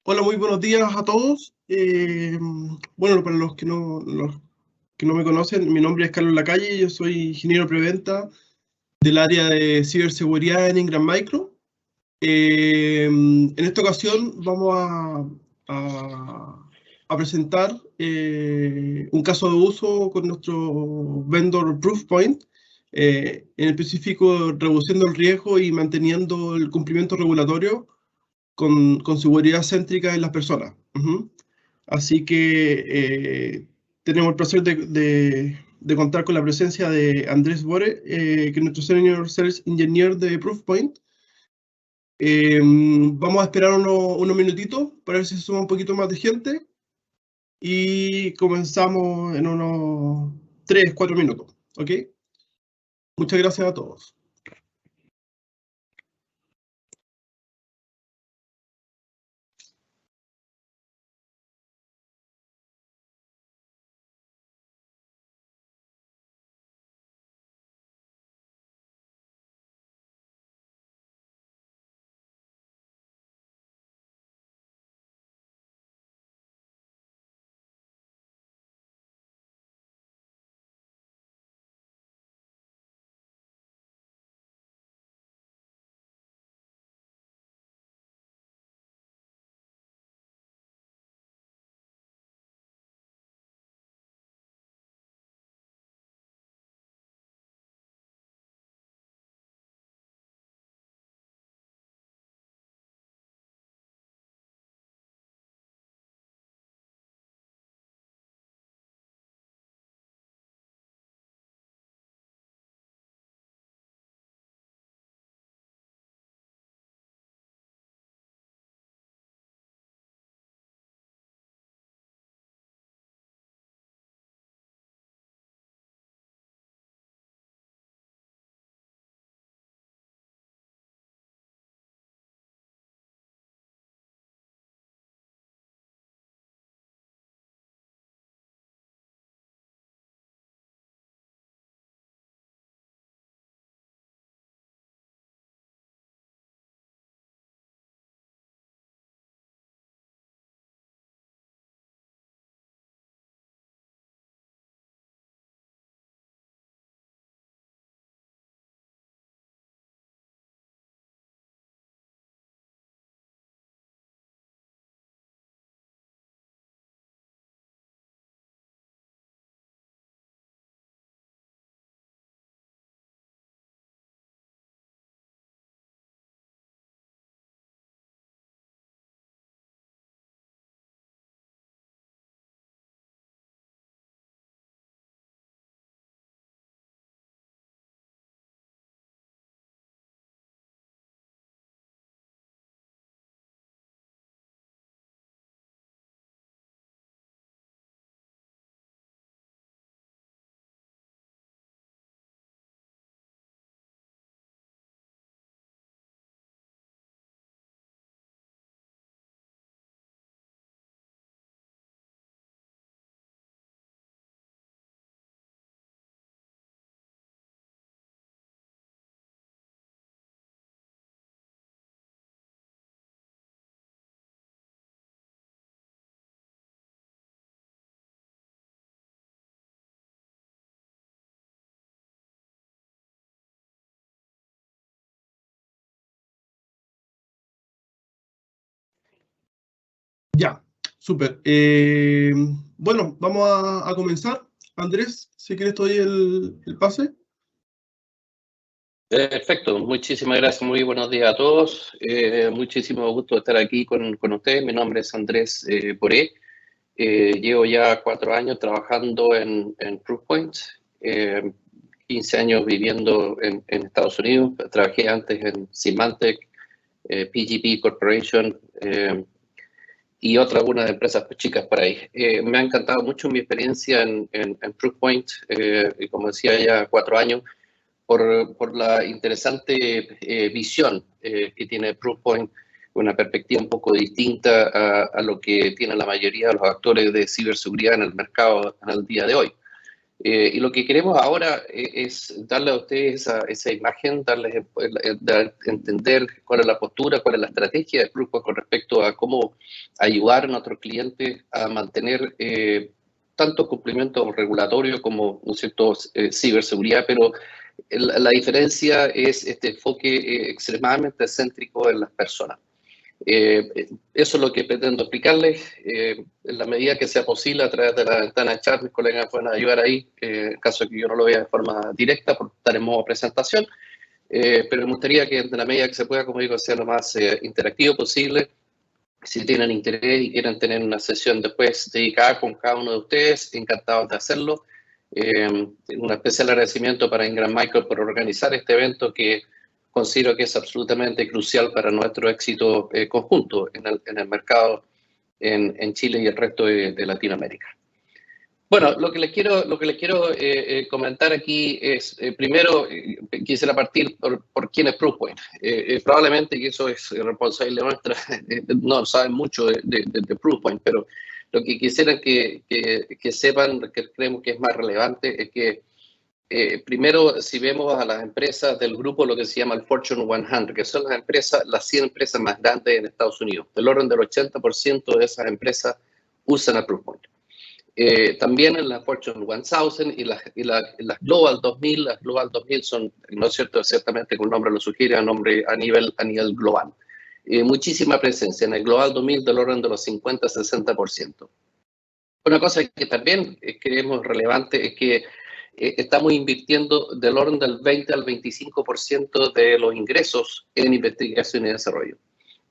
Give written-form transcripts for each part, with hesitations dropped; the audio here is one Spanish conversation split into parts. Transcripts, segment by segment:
Hola, muy buenos días a todos. Bueno, para los que no me conocen, mi nombre es Carlos Lacalle, yo soy ingeniero preventa del área de ciberseguridad en Ingram Micro. En esta ocasión vamos a presentar un caso de uso con nuestro vendor Proofpoint, en específico reduciendo el riesgo y manteniendo el cumplimiento regulatorio con seguridad céntrica en las personas. Así que tenemos el placer de contar con la presencia de Andrés Bore, que es nuestro Senior Sales Engineer de Proofpoint. Vamos a esperar unos minutitos para ver si se suma un poquito más de gente y comenzamos en unos 3-4 minutos. ¿Ok? Muchas gracias a todos. Ya, súper. Bueno, vamos a comenzar. Andrés, si quieres, te doy el pase. Perfecto, muchísimas gracias, muy buenos días a todos. Muchísimo gusto estar aquí con ustedes. Mi nombre es Andrés Boré. Llevo ya 4 años trabajando en Proofpoint, 15 años viviendo en Estados Unidos. Trabajé antes en Symantec, PGP Corporation y algunas empresas chicas por ahí. Me ha encantado mucho mi experiencia en Proofpoint, y como decía, ya 4 años. Por la interesante visión que tiene Proofpoint, una perspectiva un poco distinta a lo que tienen la mayoría de los actores de ciberseguridad en el mercado en el día de hoy. Y lo que queremos ahora es darle a ustedes esa imagen, darles entender cuál es la postura, cuál es la estrategia del grupo con respecto a cómo ayudar a nuestros clientes a mantener tanto cumplimiento regulatorio como, ¿no es cierto?, ciberseguridad, pero la diferencia es este enfoque extremadamente céntrico en las personas. Eso es lo que pretendo explicarles. En la medida que sea posible, a través de la ventana de chat, mis colegas pueden ayudar ahí, en caso de que yo no lo vea de forma directa, porque estar en modo presentación. Pero me gustaría que, en la medida que se pueda, como digo, sea lo más interactivo posible. Si tienen interés y quieren tener una sesión después dedicada con cada uno de ustedes, encantados de hacerlo. Un especial agradecimiento para Ingram Micro por organizar este evento que considero que es absolutamente crucial para nuestro éxito conjunto en el mercado en Chile y el resto de Latinoamérica. Bueno, lo que les quiero comentar aquí es, primero, quisiera partir por quién es Proofpoint. Probablemente, que eso es responsable nuestra, no saben mucho de Proofpoint, pero lo que quisiera que sepan, que creemos que es más relevante, es que primero, si vemos a las empresas del grupo, lo que se llama el Fortune 100, que son las 100 empresas más grandes en Estados Unidos, del orden del 80% de esas empresas usan a Proofpoint. También en la Fortune 1000 y las Global 2000, las Global 2000 son, no es cierto, ciertamente como el nombre lo sugiere, a nivel global. Muchísima presencia en el Global 2000 del orden de los 50-60%. Una cosa que también creemos relevante es que estamos invirtiendo del orden del 20 al 25% de los ingresos en investigación y desarrollo.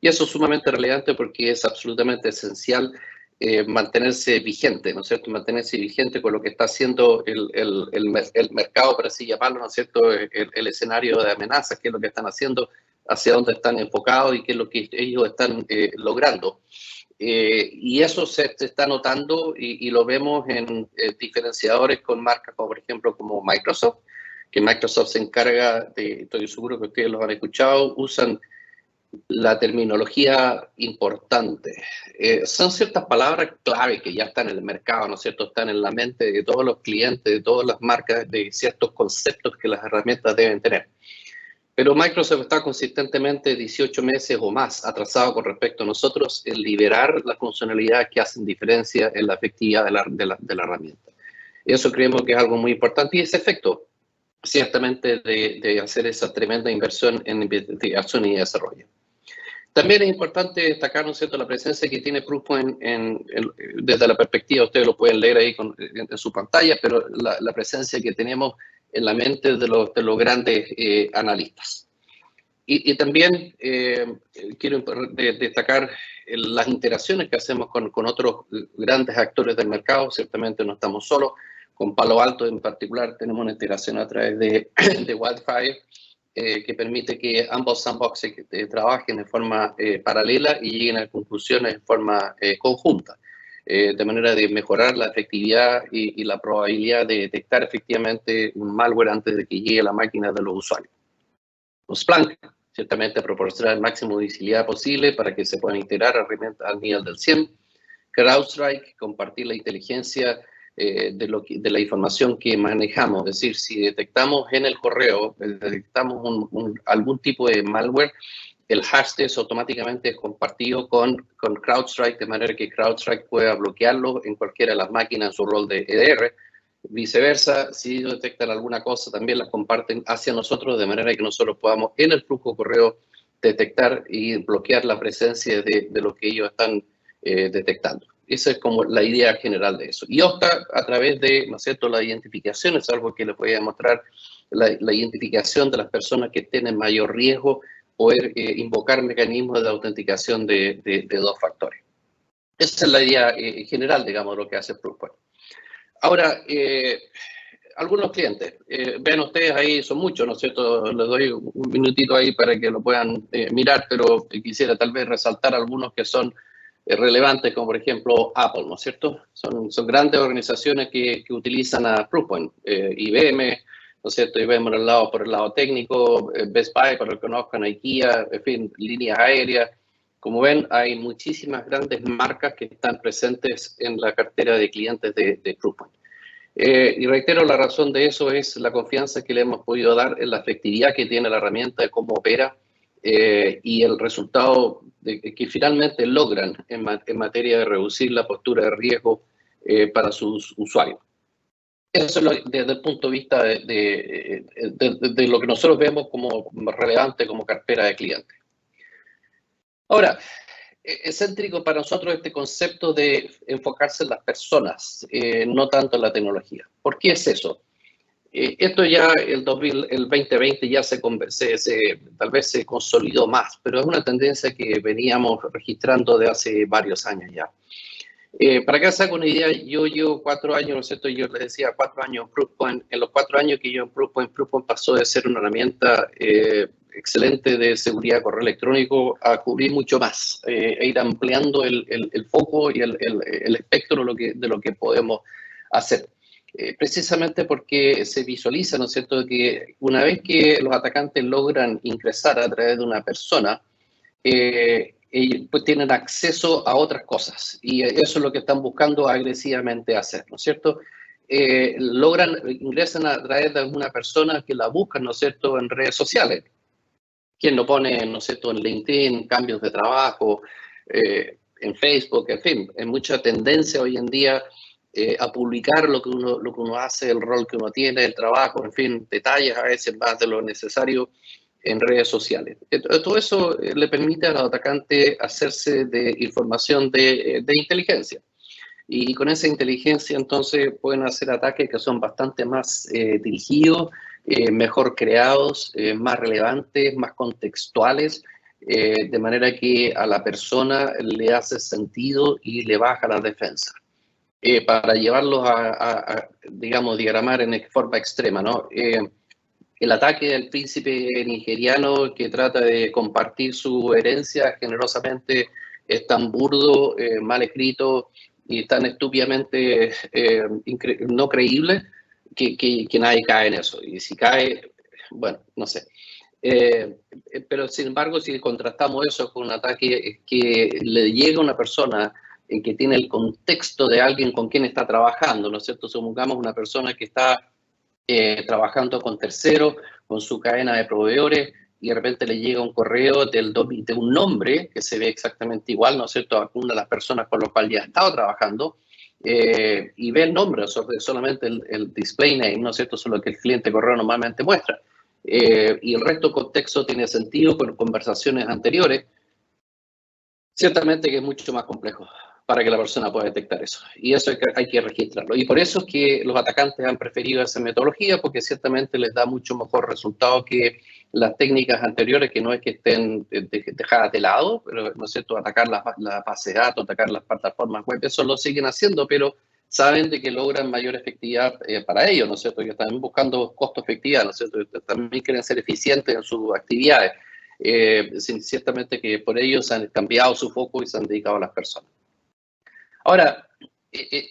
Y eso es sumamente relevante porque es absolutamente esencial mantenerse vigente, ¿no es cierto? Mantenerse vigente con lo que está haciendo el mercado, por así llamarlo, ¿no es cierto? El escenario de amenazas, qué es lo que están haciendo, hacia dónde están enfocados y qué es lo que ellos están logrando. Y eso se está notando y lo vemos en diferenciadores con marcas como, por ejemplo, como Microsoft, que Microsoft se encarga de, estoy seguro que ustedes lo han escuchado, usan la terminología importante. Son ciertas palabras clave que ya están en el mercado, ¿no es cierto? Están en la mente de todos los clientes, de todas las marcas, de ciertos conceptos que las herramientas deben tener. Pero Microsoft está consistentemente 18 meses o más atrasado con respecto a nosotros en liberar las funcionalidades que hacen diferencia en la efectividad de la herramienta. Eso creemos que es algo muy importante y ese efecto, ciertamente, de hacer esa tremenda inversión en investigación y desarrollo. También es importante destacar, ¿no es cierto?, la presencia que tiene Proofpoint desde la perspectiva, ustedes lo pueden leer ahí en su pantalla, pero la presencia que tenemos en la mente de los grandes analistas. Y también quiero destacar las interacciones que hacemos con otros grandes actores del mercado. Ciertamente no estamos solos. Con Palo Alto en particular tenemos una integración a través de Wildfire, que permite que ambos sandboxes trabajen de forma paralela y lleguen a conclusiones de forma conjunta, de manera de mejorar la efectividad y la probabilidad de detectar efectivamente un malware antes de que llegue a la máquina de los usuarios. Splunk, ciertamente proporciona el máximo de visibilidad posible para que se puedan integrar al nivel del 100. CrowdStrike, compartir la inteligencia de la información que manejamos. Es decir, si detectamos en el correo, detectamos algún tipo de malware, el hash test automáticamente es compartido con CrowdStrike, de manera que CrowdStrike pueda bloquearlo en cualquiera de las máquinas en su rol de EDR. Viceversa, si detectan alguna cosa, también la comparten hacia nosotros, de manera que nosotros podamos en el flujo correo detectar y bloquear la presencia de lo que ellos están detectando. Esa es como la idea general de eso. Y Okta, a través de, ¿no es cierto?, la identificación, es algo que les voy a mostrar, la identificación de las personas que tienen mayor riesgo, poder invocar mecanismos de autenticación de dos factores. Esa es la idea general, digamos, de lo que hace Proofpoint. Ahora, algunos clientes, vean ustedes ahí, son muchos, ¿no es cierto? Les doy un minutito ahí para que lo puedan mirar, pero quisiera tal vez resaltar algunos que son relevantes, como por ejemplo Apple, ¿no es cierto? Son grandes organizaciones que utilizan a Proofpoint, IBM, ¿no es cierto? IBM por el lado técnico, Best Buy, para los que conozcan, IKEA, en fin, líneas aéreas. Como ven, hay muchísimas grandes marcas que están presentes en la cartera de clientes de Proofpoint. Y reitero, la razón de eso es la confianza que le hemos podido dar en la efectividad que tiene la herramienta, de cómo opera y el resultado que finalmente logran en materia de reducir la postura de riesgo para sus usuarios. Eso es desde el punto de vista de lo que nosotros vemos como relevante como cartera de clientes. Ahora, es céntrico para nosotros este concepto de enfocarse en las personas, no tanto en la tecnología. ¿Por qué es eso? Esto ya el 2020 ya tal vez se consolidó más, pero es una tendencia que veníamos registrando de hace varios años ya. Para que se haga una idea, yo llevo 4 años, ¿no es cierto? Yo les decía 4 años en Proofpoint. En los 4 años que yo en Proofpoint pasó de ser una herramienta excelente de seguridad de correo electrónico a cubrir mucho más, e ir ampliando el foco y el espectro de lo que podemos hacer. Precisamente porque se visualiza, ¿no es cierto?, que una vez que los atacantes logran ingresar a través de una persona, ellos pues tienen acceso a otras cosas y eso es lo que están buscando agresivamente hacer, ¿no es cierto? Ingresan a través de alguna persona que la buscan, ¿no es cierto?, en redes sociales. Quien lo pone, ¿no es cierto?, en LinkedIn, cambios de trabajo, en Facebook, en fin, hay mucha tendencia hoy en día a publicar lo que uno hace, el rol que uno tiene, el trabajo, en fin, detalles a veces más de lo necesario en redes sociales. Todo eso le permite al atacante hacerse de información de inteligencia. Y con esa inteligencia, entonces, pueden hacer ataques que son bastante más dirigidos, mejor creados, más relevantes, más contextuales, de manera que a la persona le hace sentido y le baja la defensa. Para llevarlos digamos, diagramar en forma extrema, ¿no? El ataque del príncipe nigeriano que trata de compartir su herencia generosamente es tan burdo, mal escrito y tan estúpidamente no creíble que nadie cae en eso. Y si cae, bueno, no sé. Pero sin embargo, si contrastamos eso con un ataque que le llega a una persona en que tiene el contexto de alguien con quien está trabajando, ¿no es cierto? Supongamos una persona que está trabajando con terceros, con su cadena de proveedores, y de repente le llega un correo de un nombre que se ve exactamente igual, ¿no es cierto?, a una de las personas con las cuales ya ha estado trabajando, y ve el nombre, solamente el display name, ¿no es cierto?, eso es lo que el cliente de correo normalmente muestra. Y el resto del contexto tiene sentido con conversaciones anteriores. Ciertamente que es mucho más complejo para que la persona pueda detectar eso. Y eso hay que registrarlo. Y por eso es que los atacantes han preferido esa metodología, porque ciertamente les da mucho mejor resultado que las técnicas anteriores, que no es que estén dejadas de lado, pero, ¿no es cierto?, atacar la base de datos, atacar las plataformas web, eso lo siguen haciendo, pero saben de que logran mayor efectividad para ellos, ¿no es cierto?, que están buscando costo-efectividad, ¿no es cierto?, también quieren ser eficientes en sus actividades. Ciertamente que por ellos han cambiado su foco y se han dedicado a las personas. Ahora,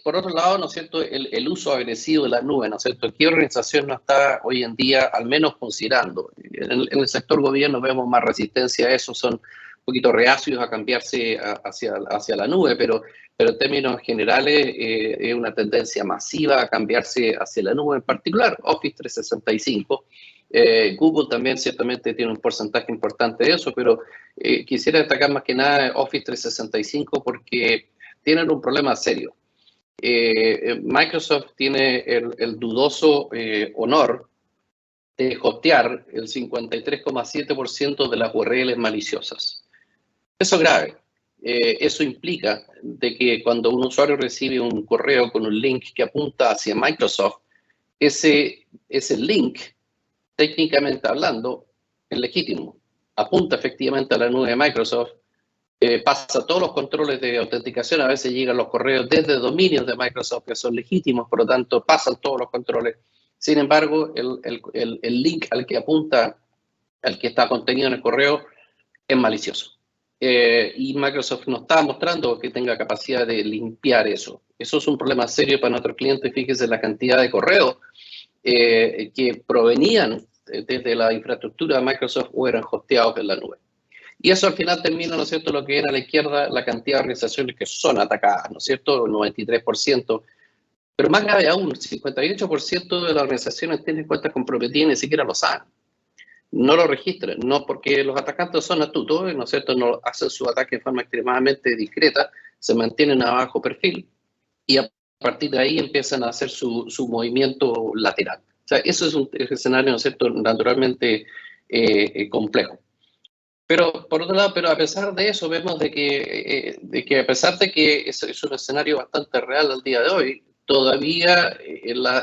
por otro lado, ¿no es cierto?, el uso agresivo de la nube, ¿no es cierto?, ¿qué organización no está hoy en día al menos considerando? En el sector gobierno vemos más resistencia a eso, son un poquito reacios a cambiarse hacia la nube, pero en términos generales es una tendencia masiva a cambiarse hacia la nube, en particular Office 365. Google también ciertamente tiene un porcentaje importante de eso, pero quisiera destacar más que nada Office 365 porque tienen un problema serio. Microsoft tiene el dudoso honor de hostear el 53,7% de las URLs maliciosas. Eso es grave. Eso implica de que cuando un usuario recibe un correo con un link que apunta hacia Microsoft, ese link, técnicamente hablando, es legítimo. Apunta efectivamente a la nube de Microsoft, pasa todos los controles de autenticación, a veces llegan los correos desde dominios de Microsoft que son legítimos, por lo tanto pasan todos los controles. Sin embargo, el link al que apunta, al que está contenido en el correo, es malicioso. Y Microsoft nos está mostrando que tenga capacidad de limpiar eso. Eso es un problema serio para nuestros clientes. Fíjese la cantidad de correos que provenían desde la infraestructura de Microsoft o eran hosteados en la nube. Y eso al final termina, ¿no es cierto?, lo que era a la izquierda, la cantidad de organizaciones que son atacadas, ¿no es cierto?, el 93%. Pero más grave aún, el 58% de las organizaciones tienen cuentas comprometidas y ni siquiera lo saben. No lo registran, no porque los atacantes son astutos, ¿no es cierto? No hacen su ataque de forma extremadamente discreta, se mantienen a bajo perfil y a partir de ahí empiezan a hacer su movimiento lateral. O sea, eso es un escenario, ¿no es cierto?, naturalmente complejo. Pero, por otro lado, pero a pesar de eso, vemos de que a pesar de que es un escenario bastante real al día de hoy, todavía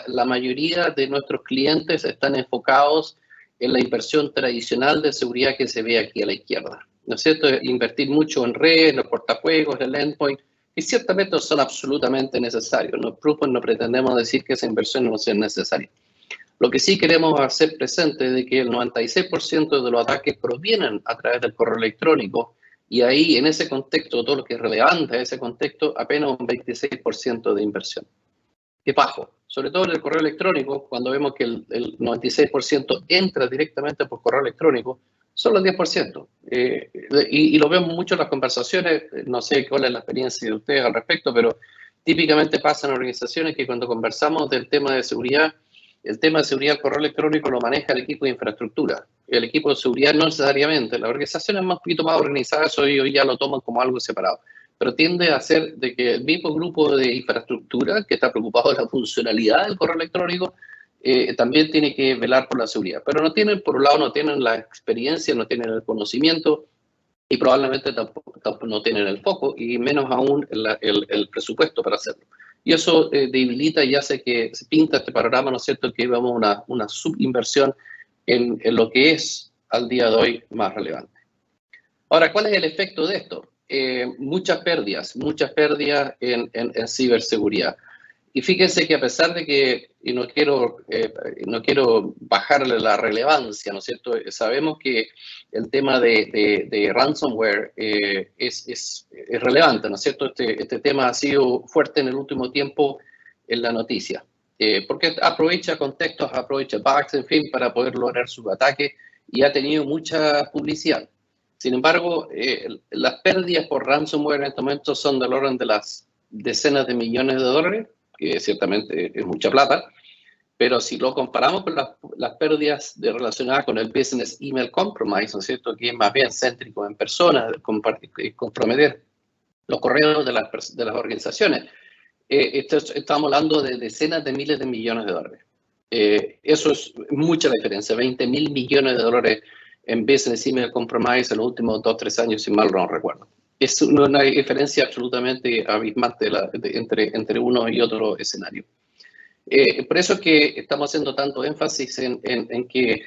la mayoría de nuestros clientes están enfocados en la inversión tradicional de seguridad que se ve aquí a la izquierda. ¿No es cierto? Invertir mucho en red, en los portajuegos, en el endpoint, y ciertamente son absolutamente necesarios. Nosotros no pretendemos decir que esa inversión no sea necesaria. Lo que sí queremos hacer presente es de que el 96% de los ataques provienen a través del correo electrónico y ahí, en ese contexto, todo lo que es relevante a ese contexto, apenas un 26% de inversión. Es bajo, sobre todo en el correo electrónico, cuando vemos que el 96% entra directamente por correo electrónico, solo el 10%. Y lo vemos mucho en las conversaciones, no sé cuál es la experiencia de ustedes al respecto, pero típicamente pasa en organizaciones que cuando conversamos del tema de seguridad, el tema de seguridad del correo electrónico lo maneja el equipo de infraestructura. El equipo de seguridad no necesariamente. Las organizaciones más poquito más organizadas hoy ya lo toman como algo separado. Pero tiende a ser de que el mismo grupo de infraestructura que está preocupado de la funcionalidad del correo electrónico también tiene que velar por la seguridad. Pero no tienen, por un lado, no tienen la experiencia, no tienen el conocimiento y probablemente tampoco no tienen el foco y menos aún el presupuesto para hacerlo. Y eso debilita y hace que se pinta este panorama, ¿no es cierto?, que vemos una subinversión en lo que es al día de hoy más relevante. Ahora, ¿cuál es el efecto de esto? Muchas pérdidas en ciberseguridad. Y fíjense que a pesar de que, y no quiero bajarle la relevancia, ¿no es cierto? Sabemos que el tema de ransomware es relevante, ¿no es cierto? Este tema ha sido fuerte en el último tiempo en la noticia, porque aprovecha contextos, aprovecha bugs, en fin, para poder lograr su ataque y ha tenido mucha publicidad. Sin embargo, las pérdidas por ransomware en este momento son del orden de las decenas de millones de dólares, que ciertamente es mucha plata, pero si lo comparamos con las pérdidas relacionadas con el business email compromise, ¿no es cierto?, que es más bien céntrico en personas, comprometer los correos de las organizaciones, estamos hablando de decenas de miles de millones de dólares. Eso es mucha la diferencia, 20.000 millones de dólares en business email compromise en los últimos 2 o 3 años, si mal no recuerdo. Es una diferencia absolutamente abismante entre uno y otro escenario. Por eso es que estamos haciendo tanto énfasis en que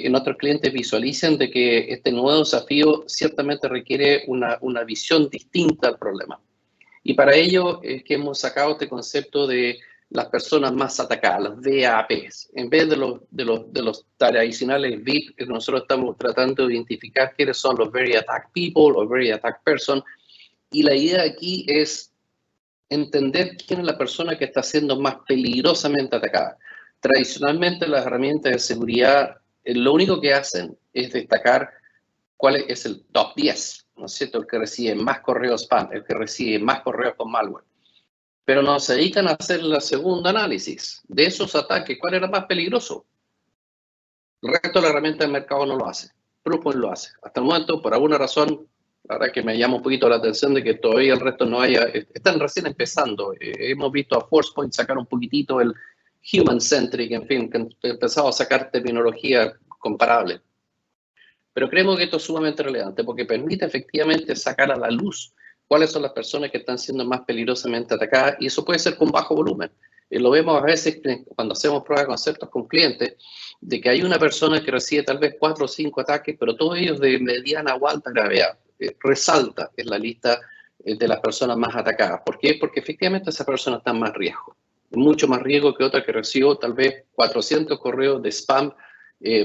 nuestros clientes visualicen de que este nuevo desafío ciertamente requiere una visión distinta al problema. Y para ello es que hemos sacado este concepto de las personas más atacadas, las VAPs. En vez de los tradicionales VIP, nosotros estamos tratando de identificar quiénes son los Very Attack People o Very Attack Person. Y la idea aquí es entender quién es la persona que está siendo más peligrosamente atacada. Tradicionalmente las herramientas de seguridad lo único que hacen es destacar cuál es el top 10, ¿no es cierto? El que recibe más correos spam, el que recibe más correos con malware. Pero nos dedican a hacer el segundo análisis de esos ataques. ¿Cuál era más peligroso? El resto de la herramienta del mercado no lo hace. Proofpoint lo hace. Hasta el momento, por alguna razón, la verdad que me llama un poquito la atención de que todavía el resto no haya... Están recién empezando. Hemos visto a Forcepoint sacar un poquitito el human-centric, en fin, que han empezado a sacar terminología comparable. Pero creemos que esto es sumamente relevante porque permite efectivamente sacar a la luz cuáles son las personas que están siendo más peligrosamente atacadas y eso puede ser con bajo volumen. Lo vemos a veces cuando hacemos pruebas de conceptos con clientes, de que hay una persona que recibe tal vez 4 o 5 ataques, pero todos ellos de mediana o alta gravedad. Resalta en la lista de las personas más atacadas. ¿Por qué? Porque efectivamente esa persona está en más riesgo. Mucho más riesgo que otra que recibió tal vez 400 correos de spam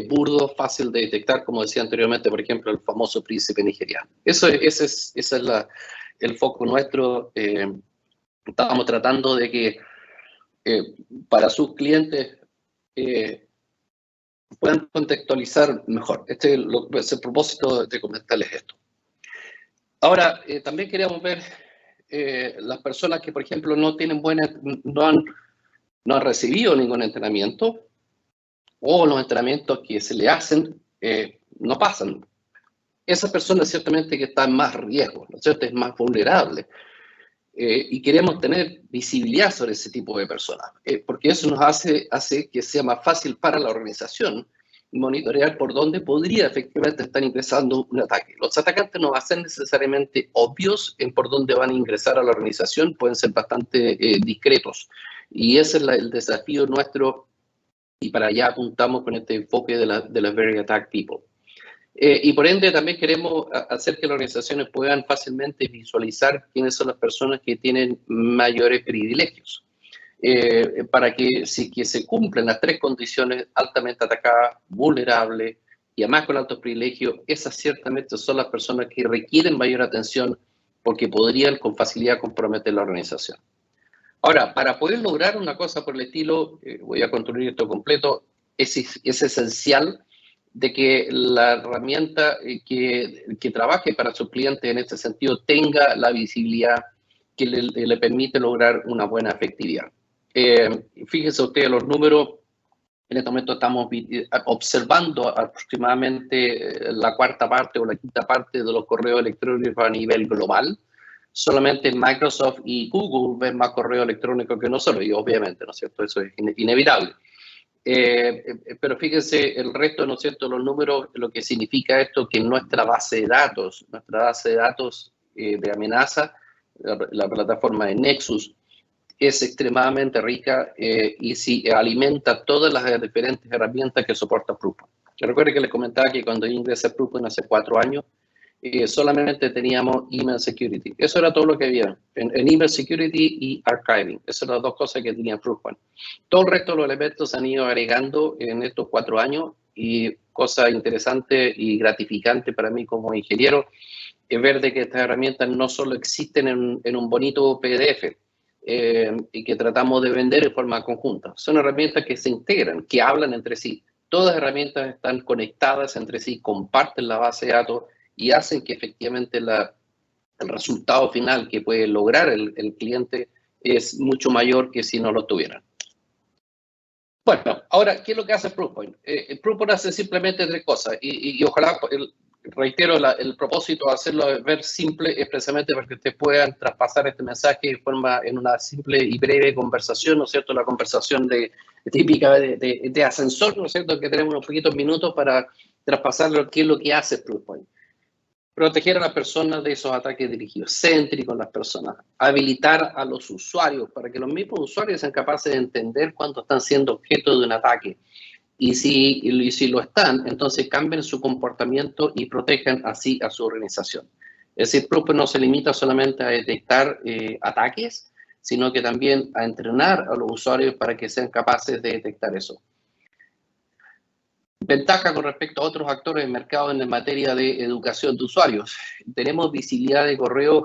burdo, fácil de detectar, como decía anteriormente, por ejemplo, el famoso príncipe nigeriano. Ese es el foco nuestro. Estamos tratando de que para sus clientes puedan contextualizar mejor. Este es el propósito de comentarles esto. Ahora, también queríamos ver las personas que, por ejemplo, no han no ha recibido ningún entrenamiento, o los entrenamientos que se le hacen no pasan. Esa persona ciertamente que está en más riesgo, ¿no es cierto? Es más vulnerable. Y queremos tener visibilidad sobre ese tipo de personas, porque eso nos hace que sea más fácil para la organización monitorear por dónde podría efectivamente estar ingresando un ataque. Los atacantes no van a ser necesariamente obvios en por dónde van a ingresar a la organización, pueden ser bastante discretos. Y ese es el desafío nuestro, y para allá apuntamos con este enfoque de la Very Attack People. Y por ende también queremos hacer que las organizaciones puedan fácilmente visualizar quiénes son las personas que tienen mayores privilegios. Para que si que se cumplen las tres condiciones: altamente atacada, vulnerable y además con altos privilegios, esas ciertamente son las personas que requieren mayor atención porque podrían con facilidad comprometer la organización. Ahora, para poder lograr una cosa por el estilo, voy a construir esto completo, es esencial de que la herramienta que trabaje para su cliente en este sentido tenga la visibilidad que le permite lograr una buena efectividad. Fíjense ustedes los números. En este momento estamos observando aproximadamente la cuarta parte o la quinta parte de los correos electrónicos a nivel global. Solamente Microsoft y Google ven más correo electrónico que nosotros, y obviamente, ¿no es cierto? Eso es inevitable. Pero fíjense el resto, ¿no es cierto? Los números, lo que significa esto, que nuestra base de datos de amenaza, la plataforma de Nexus, es extremadamente rica y si alimenta todas las diferentes herramientas que soporta Proofpoint. Recuerden que les comentaba que cuando yo ingresé a Proofpoint hace 4 años, solamente teníamos Email Security. Eso era todo lo que había en Email Security y Archiving. Esas eran las dos cosas que tenía Proofpoint. Todo el resto de los elementos se han ido agregando en estos 4 años, y cosa interesante y gratificante para mí como ingeniero es ver de que estas herramientas no solo existen en un bonito PDF, y que tratamos de vender de forma conjunta. Son herramientas que se integran, que hablan entre sí. Todas las herramientas están conectadas entre sí, comparten la base de datos y hacen que efectivamente el resultado final que puede lograr el cliente es mucho mayor que si no lo tuvieran. Bueno, ahora, ¿qué es lo que hace Proofpoint? Proofpoint hace simplemente 3 cosas y ojalá, reitero, el propósito de hacerlo ver simple es precisamente para que ustedes puedan traspasar este mensaje en una simple y breve conversación, ¿no es cierto? La conversación típica de ascensor, ¿no es cierto? Que tenemos unos poquitos minutos para traspasar qué es lo que hace Proofpoint. Proteger a las personas de esos ataques dirigidos, céntricos en las personas, habilitar a los usuarios para que los mismos usuarios sean capaces de entender cuándo están siendo objeto de un ataque. Y si lo están, entonces cambien su comportamiento y protejan así a su organización. Es decir, Proofpoint no se limita solamente a detectar ataques, sino que también a entrenar a los usuarios para que sean capaces de detectar eso. Ventaja con respecto a otros actores del mercado en materia de educación de usuarios. Tenemos visibilidad de correos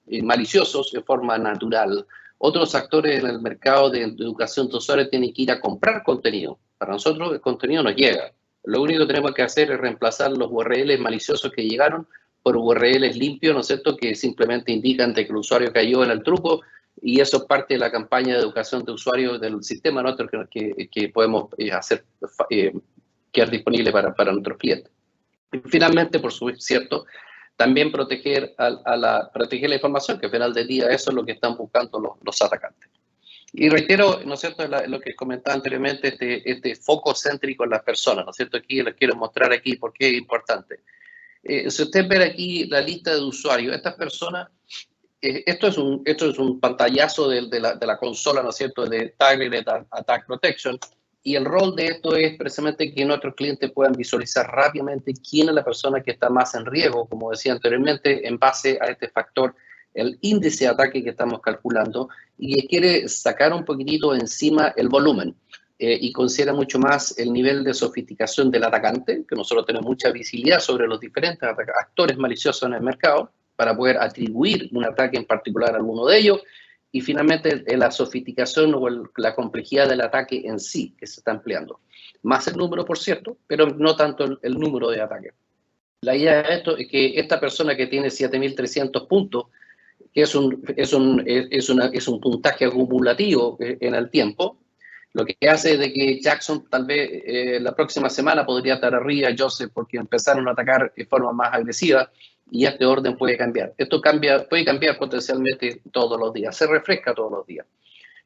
maliciosos de forma natural. Otros actores en el mercado de educación de usuarios tienen que ir a comprar contenido. Para nosotros el contenido nos llega. Lo único que tenemos que hacer es reemplazar los URLs maliciosos que llegaron por URLs limpios, ¿no es cierto?, que simplemente indican de que el usuario cayó en el truco, y eso es parte de la campaña de educación de usuarios del sistema nuestro que podemos hacer quedar disponible para nuestros clientes. Y finalmente, por cierto, también proteger proteger la información, que al final del día eso es lo que están buscando los atacantes. Y reitero, ¿no es cierto?, lo que comentaba anteriormente, este foco céntrico en las personas, ¿no es cierto? Aquí les quiero mostrar aquí por qué es importante. Si ustedes ven aquí la lista de usuarios, estas personas, esto es un pantallazo de la consola, ¿no es cierto?, de Targeted Attack Protection, y el rol de esto es precisamente que nuestros clientes puedan visualizar rápidamente quién es la persona que está más en riesgo, como decía anteriormente, en base a este factor, el índice de ataque que estamos calculando, y quiere sacar un poquitito encima el volumen, y considera mucho más el nivel de sofisticación del atacante, que nosotros tenemos mucha visibilidad sobre los diferentes actores maliciosos en el mercado, para poder atribuir un ataque en particular a alguno de ellos, y finalmente la sofisticación o la complejidad del ataque en sí que se está empleando. Más el número, por cierto, pero no tanto el número de ataques. La idea de esto es que esta persona que tiene 7.300 puntos que es un puntaje acumulativo en el tiempo, lo que hace de que Jackson tal vez la próxima semana podría estar arriba Joseph porque empezaron a atacar de forma más agresiva y este orden puede cambiar. Esto puede cambiar potencialmente todos los días, se refresca todos los días.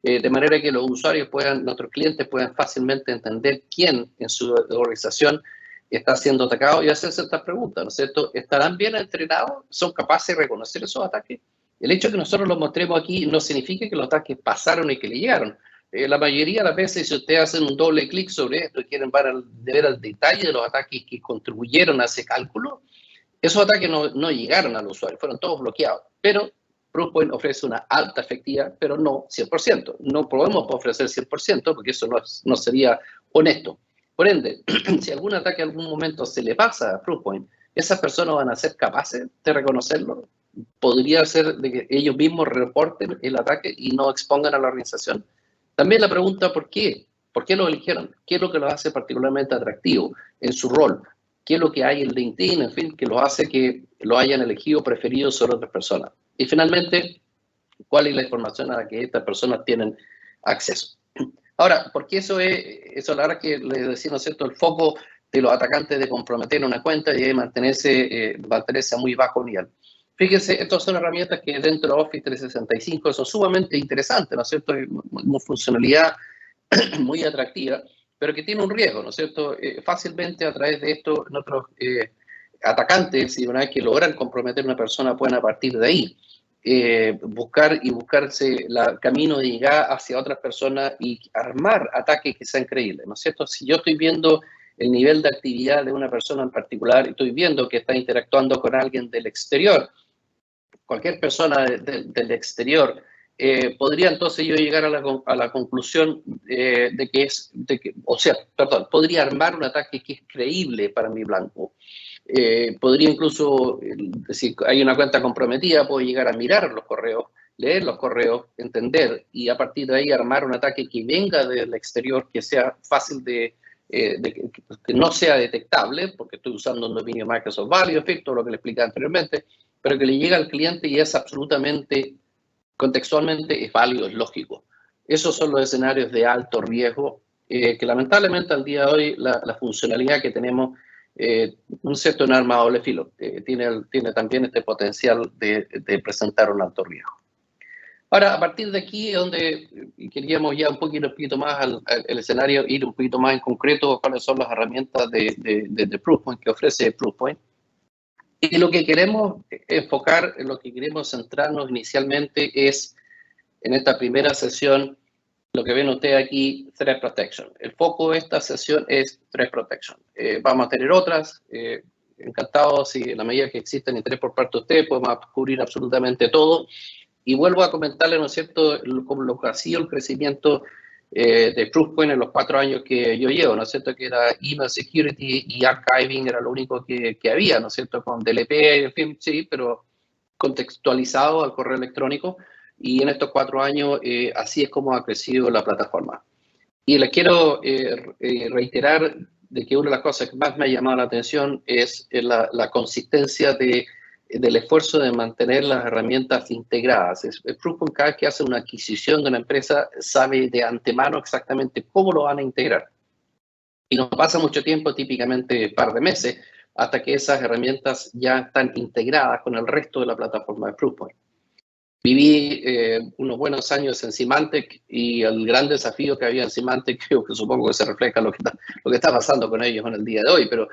De manera que los usuarios nuestros clientes puedan fácilmente entender quién en su organización está siendo atacado y hacerse estas preguntas, ¿no es cierto? ¿Estarán bien entrenados? ¿Son capaces de reconocer esos ataques? El hecho de que nosotros los mostremos aquí no significa que los ataques pasaron y que le llegaron. La mayoría de las veces, si ustedes hacen un doble clic sobre esto y quieren ver el detalle de los ataques que contribuyeron a ese cálculo, esos ataques no llegaron al usuario, fueron todos bloqueados. Pero Proofpoint ofrece una alta efectividad, pero no 100%. No podemos ofrecer 100% porque eso no sería honesto. Por ende, si algún ataque en algún momento se le pasa a Proofpoint, ¿esas personas van a ser capaces de reconocerlo? ¿Podría ser de que ellos mismos reporten el ataque y no expongan a la organización? También la pregunta, ¿por qué? ¿Por qué lo eligieron? ¿Qué es lo que los hace particularmente atractivo en su rol? ¿Qué es lo que hay en LinkedIn, en fin, que los hace que lo hayan elegido preferido sobre otras personas? Y finalmente, ¿cuál es la información a la que estas personas tienen acceso? Ahora, ¿por qué eso a la hora que les decimos, ¿cierto?, el foco de los atacantes de comprometer una cuenta y de mantenerse a muy bajo nivel? Fíjense, estas son herramientas que dentro de Office 365 son sumamente interesantes, ¿no es cierto? Una funcionalidad muy atractiva, pero que tiene un riesgo, ¿no es cierto? Fácilmente a través de esto, nuestros atacantes, y una vez que logran comprometer a una persona, pueden a partir de ahí buscarse el camino de llegar hacia otras personas y armar ataques que sean creíbles, ¿no es cierto? Si yo estoy viendo el nivel de actividad de una persona en particular y estoy viendo que está interactuando con alguien del exterior, cualquier persona del exterior, podría entonces yo llegar a la conclusión podría armar un ataque que es creíble para mi blanco. Podría incluso, si hay una cuenta comprometida, puedo llegar a mirar los correos, leer los correos, entender y a partir de ahí armar un ataque que venga del exterior, que sea fácil que no sea detectable, porque estoy usando un dominio Microsoft Value, todo lo que le expliqué anteriormente, pero que le llega al cliente y es absolutamente, contextualmente, es válido, es lógico. Esos son los escenarios de alto riesgo, que lamentablemente al día de hoy la funcionalidad que tenemos, un cierto en arma a doble filo, tiene también este potencial de presentar un alto riesgo. Ahora, a partir de aquí, donde queríamos ya un poquito más al escenario, ir un poquito más en concreto cuáles son las herramientas de Proofpoint que ofrece Proofpoint. Y lo que queremos enfocar, en lo que queremos centrarnos inicialmente es, en esta primera sesión, lo que ven ustedes aquí, Threat Protection. El foco de esta sesión es Threat Protection. Vamos a tener otras, encantados, si en la medida que existen interés por parte de ustedes, podemos cubrir absolutamente todo. Y vuelvo a comentarles, ¿no es cierto?, lo que ha sido el crecimiento de Proofpoint en los 4 años que yo llevo, ¿no es cierto?, que era email security y archiving era lo único que había, ¿no es cierto?, con DLP, en fin, sí, pero contextualizado al correo electrónico. Y en estos 4 años, así es como ha crecido la plataforma. Y les quiero reiterar de que una de las cosas que más me ha llamado la atención es la consistencia del esfuerzo de mantener las herramientas integradas. Proofpoint, cada vez que hace una adquisición de una empresa, sabe de antemano exactamente cómo lo van a integrar. Y no pasa mucho tiempo, típicamente un par de meses, hasta que esas herramientas ya están integradas con el resto de la plataforma de Proofpoint. Viví unos buenos años en Symantec y el gran desafío que había en Symantec, creo que supongo que se refleja lo que está pasando con ellos en el día de hoy, pero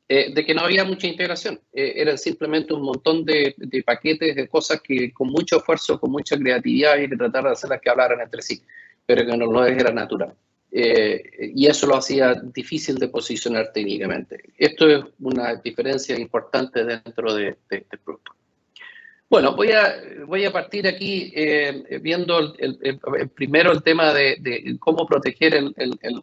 de que no había mucha integración. Eran simplemente un montón de paquetes, de cosas que con mucho esfuerzo, con mucha creatividad había que tratar de hacerlas que hablaran entre sí, pero que no era natural. Y eso lo hacía difícil de posicionar técnicamente. Esto es una diferencia importante dentro de Proofpoint. Bueno, voy a partir aquí viendo primero el tema de cómo proteger el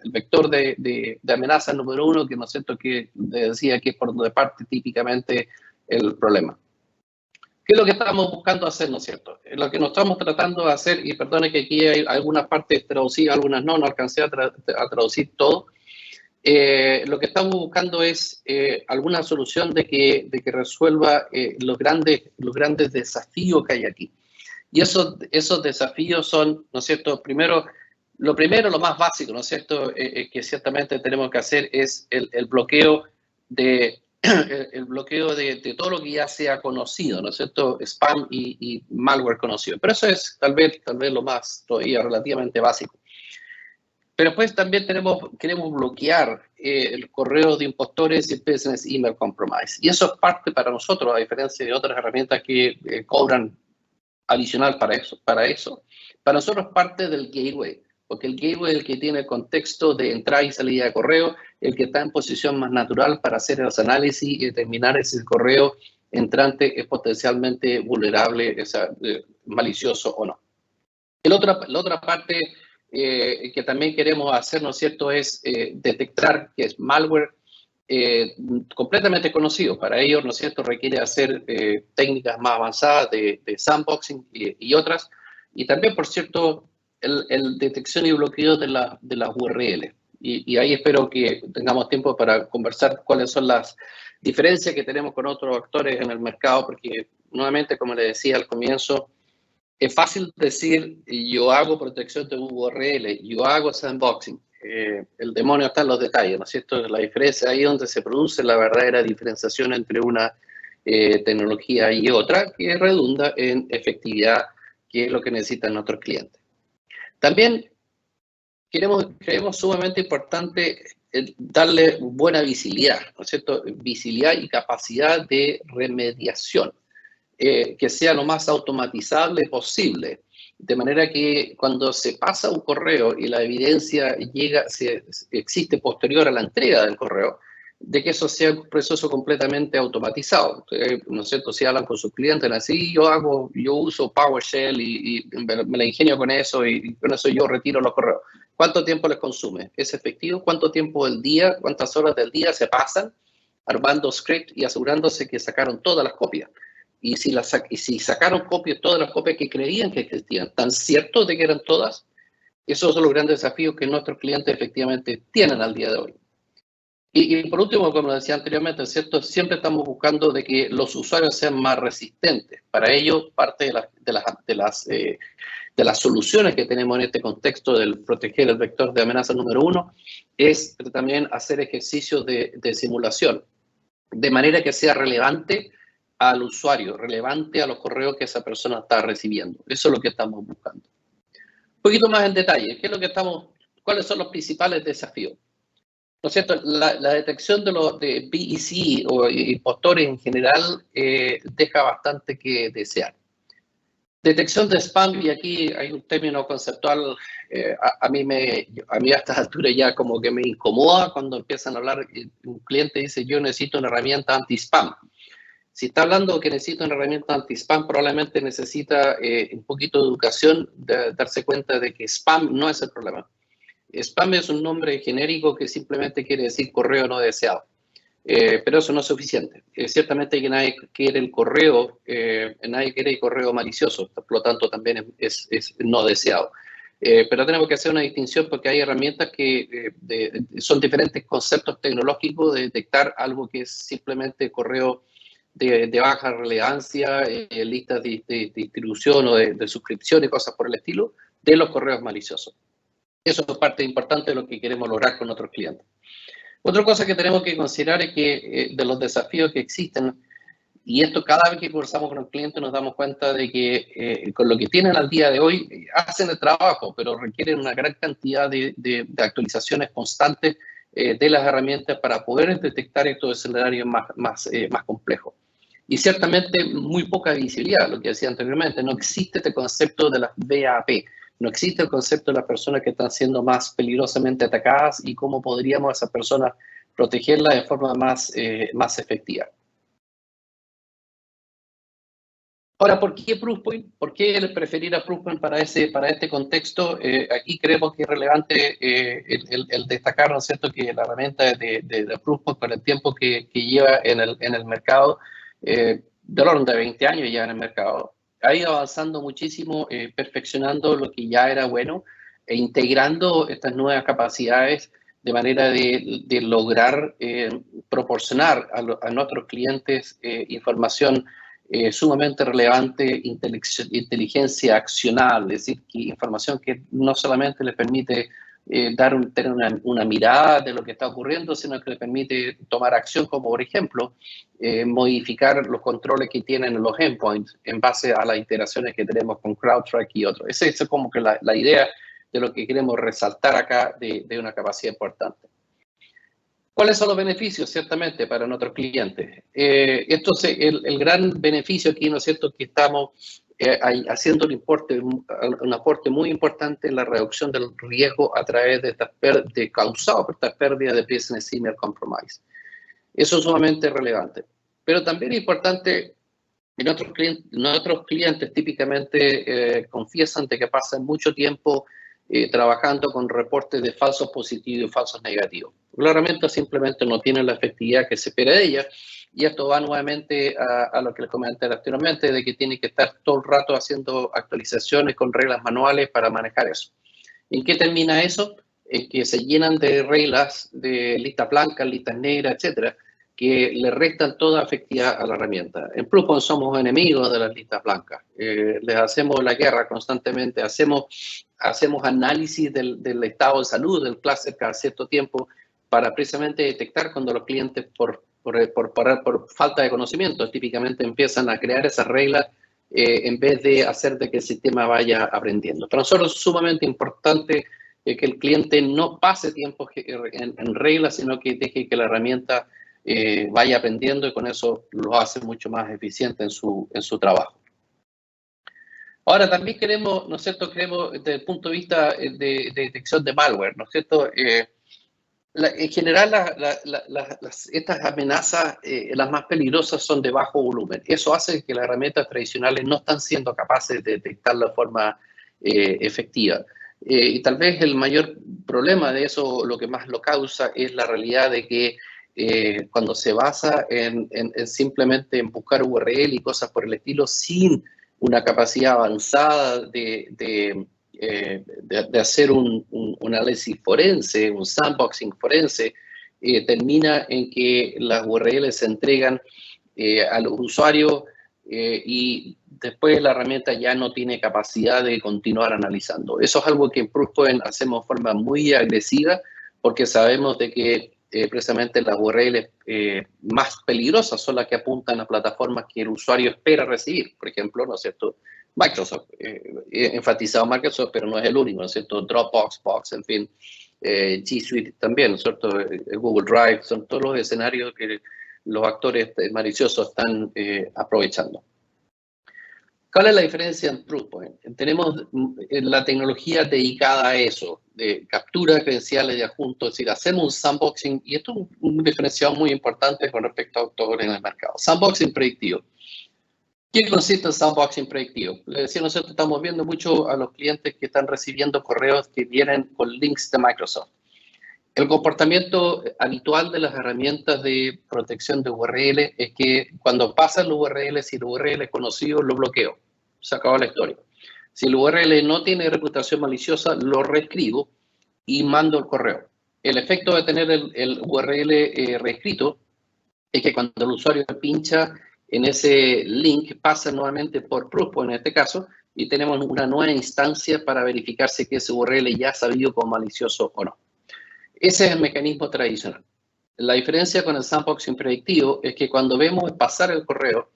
vector de amenaza número 1, que no es cierto que decía que es por donde parte típicamente el problema. ¿Qué es lo que estamos buscando hacer, no es cierto? Lo que nos estamos tratando de hacer, y perdone que aquí hay algunas partes traducidas, algunas no alcancé a traducir todo. Lo que estamos buscando es alguna solución de que resuelva los grandes desafíos que hay aquí. Y esos desafíos son, ¿no es cierto? Lo más básico, ¿no es cierto?, que ciertamente tenemos que hacer es el bloqueo de todo lo que ya sea conocido, ¿no es cierto?, spam y malware conocido. Pero eso es tal vez lo más todavía relativamente básico. Pero pues también queremos bloquear el correo de impostores y business email compromise. Y eso es parte para nosotros, a diferencia de otras herramientas que cobran adicional para eso. Para nosotros es parte del gateway, porque el gateway es el que tiene el contexto de entrada y salida de correo, el que está en posición más natural para hacer los análisis y determinar si el correo entrante es potencialmente vulnerable, malicioso o no. La otra parte que también queremos hacer, ¿no es cierto?, es detectar que es malware completamente conocido. Para ello, ¿no es cierto?, requiere hacer técnicas más avanzadas de sandboxing y otras. Y también, por cierto, el detección y bloqueo de las URL. Y ahí espero que tengamos tiempo para conversar cuáles son las diferencias que tenemos con otros actores en el mercado, porque nuevamente, como le decía al comienzo, es fácil decir, yo hago protección de URL, yo hago sandboxing. El demonio está en los detalles, ¿no es cierto? La diferencia ahí donde se produce la verdadera diferenciación entre una tecnología y otra, que redunda en efectividad, que es lo que necesitan nuestros clientes. También creemos sumamente importante darle buena visibilidad, ¿no es cierto? Visibilidad y capacidad de remediación. Que sea lo más automatizable posible, de manera que cuando se pasa un correo y la evidencia existe posterior a la entrega del correo, de que eso sea un proceso completamente automatizado. ¿No es cierto? Si hablan con sus clientes, así yo uso PowerShell y me la ingenio con eso y con eso yo retiro los correos. ¿Cuánto tiempo les consume? ¿Es efectivo? ¿Cuánto tiempo del día, cuántas horas del día se pasan armando script y asegurándose que sacaron todas las copias? Y si sacaron copias, todas las copias que creían que existían, ¿tan cierto de que eran todas? Esos son los grandes desafíos que nuestros clientes efectivamente tienen al día de hoy. Y por último, como decía anteriormente, ¿cierto?, siempre estamos buscando de que los usuarios sean más resistentes. Para ello, parte de las soluciones que tenemos en este contexto del proteger el vector de amenaza número 1 es también hacer ejercicios de simulación, de manera que sea relevante al usuario, relevante a los correos que esa persona está recibiendo. Eso es lo que estamos buscando. Un poquito más en detalle, ¿cuáles son los principales desafíos? ¿No es cierto? La detección de BEC o impostores en general deja bastante que desear. Detección de spam, y aquí hay un término conceptual, a mí a estas alturas ya como que me incomoda cuando empiezan a hablar, un cliente dice, yo necesito una herramienta anti-spam. Si está hablando que necesita una herramienta anti-spam, probablemente necesita un poquito de educación, de darse cuenta de que spam no es el problema. Spam es un nombre genérico que simplemente quiere decir correo no deseado. Pero eso no es suficiente. Ciertamente que nadie quiere el correo malicioso, por lo tanto también es no deseado. Pero tenemos que hacer una distinción porque hay herramientas que son diferentes conceptos tecnológicos de detectar algo que es simplemente correo de baja relevancia, listas de distribución o de suscripción y cosas por el estilo, de los correos maliciosos. Eso es parte importante de lo que queremos lograr con otros clientes. Otra cosa que tenemos que considerar es que de los desafíos que existen, y esto cada vez que conversamos con el cliente nos damos cuenta de que con lo que tienen al día de hoy hacen el trabajo, pero requieren una gran cantidad de actualizaciones constantes de las herramientas para poder detectar estos escenarios más complejos. Y ciertamente muy poca visibilidad, lo que decía anteriormente, no existe este concepto de las VAP, no existe el concepto de las personas que están siendo más peligrosamente atacadas y cómo podríamos a esas personas protegerlas de forma más efectiva. Ahora, ¿por qué Proofpoint? ¿Por qué preferir a Proofpoint para este contexto? Aquí creemos que es relevante el destacar, ¿no es cierto?, que la herramienta de Proofpoint con el tiempo que lleva en el mercado, de orden de 20 años ya en el mercado, ha ido avanzando muchísimo, perfeccionando lo que ya era bueno e integrando estas nuevas capacidades de manera de lograr proporcionar a nuestros clientes información sumamente relevante, inteligencia accionable, es decir, que información que no solamente le permite tener una mirada de lo que está ocurriendo, sino que le permite tomar acción, como por ejemplo, modificar los controles que tienen los endpoints en base a las iteraciones que tenemos con CrowdStrike y otros. Esa es como que la idea de lo que queremos resaltar acá de una capacidad importante. ¿Cuáles son los beneficios, ciertamente, para nuestros clientes? El gran beneficio aquí, ¿no es cierto?, que estamos haciendo un aporte muy importante en la reducción del riesgo a través de causado por estas pérdidas de business email compromise. Eso es sumamente relevante. Pero también es importante, nuestros clientes típicamente confiesan de que pasan mucho tiempo trabajando con reportes de falsos positivos y falsos negativos. Claramente simplemente no tienen la efectividad que se espera de ellas, y esto va nuevamente a lo que les comenté anteriormente, de que tienen que estar todo el rato haciendo actualizaciones con reglas manuales para manejar eso. ¿En qué termina eso? En que se llenan de reglas, de listas blancas, listas negras, etcétera, que le restan toda efectividad a la herramienta. En Proofpoint somos enemigos de las listas blancas. Les hacemos la guerra constantemente, hacemos análisis del estado de salud del cluster cada cierto tiempo para precisamente detectar cuando los clientes por falta de conocimiento típicamente empiezan a crear esas reglas en vez de hacer de que el sistema vaya aprendiendo. Para nosotros es sumamente importante que el cliente no pase tiempo en reglas, sino que deje que la herramienta vaya aprendiendo, y con eso lo hace mucho más eficiente en su trabajo. Ahora, también queremos, ¿no es cierto?, desde el punto de vista de detección de malware, ¿no es cierto? En general, estas amenazas, las más peligrosas, son de bajo volumen. Eso hace que las herramientas tradicionales no están siendo capaces de detectarla de forma efectiva. Y tal vez el mayor problema de eso, lo que más lo causa, es la realidad de que cuando se basa en simplemente en buscar URL y cosas por el estilo, sin una capacidad avanzada de hacer un análisis forense, un sandboxing forense, termina en que las URLs se entregan a los usuarios y después la herramienta ya no tiene capacidad de continuar analizando. Eso es algo que en Proofpoint hacemos de forma muy agresiva, porque sabemos de que precisamente las URLs más peligrosas son las que apuntan a plataformas que el usuario espera recibir. Por ejemplo, ¿no es cierto?, Microsoft, enfatizado Microsoft, pero no es el único, ¿no es cierto?, Dropbox, Box, en fin, G Suite también, ¿no es cierto?, Google Drive, son todos los escenarios que los actores maliciosos están aprovechando. ¿Cuál es la diferencia en Proofpoint? Tenemos la tecnología dedicada a eso, de captura de credenciales de adjuntos, es decir, hacemos un sandboxing, y esto es un diferencial muy importante con respecto a actores en el mercado. Sandboxing predictivo. ¿Qué consiste en sandboxing predictivo? Les decía, nosotros estamos viendo mucho a los clientes que están recibiendo correos que vienen con links de Microsoft. El comportamiento habitual de las herramientas de protección de URL es que cuando pasan los URL, si el URL es conocido, lo bloqueo. Se acabó la historia. Si el URL no tiene reputación maliciosa, lo reescribo y mando el correo. El efecto de tener el URL reescrito es que cuando el usuario pincha en ese link, pasa nuevamente por Proofpoint en este caso, y tenemos una nueva instancia para verificar si ese URL ya ha salido como malicioso o no. Ese es el mecanismo tradicional. La diferencia con el sandboxing predictivo es que cuando vemos pasar el correo,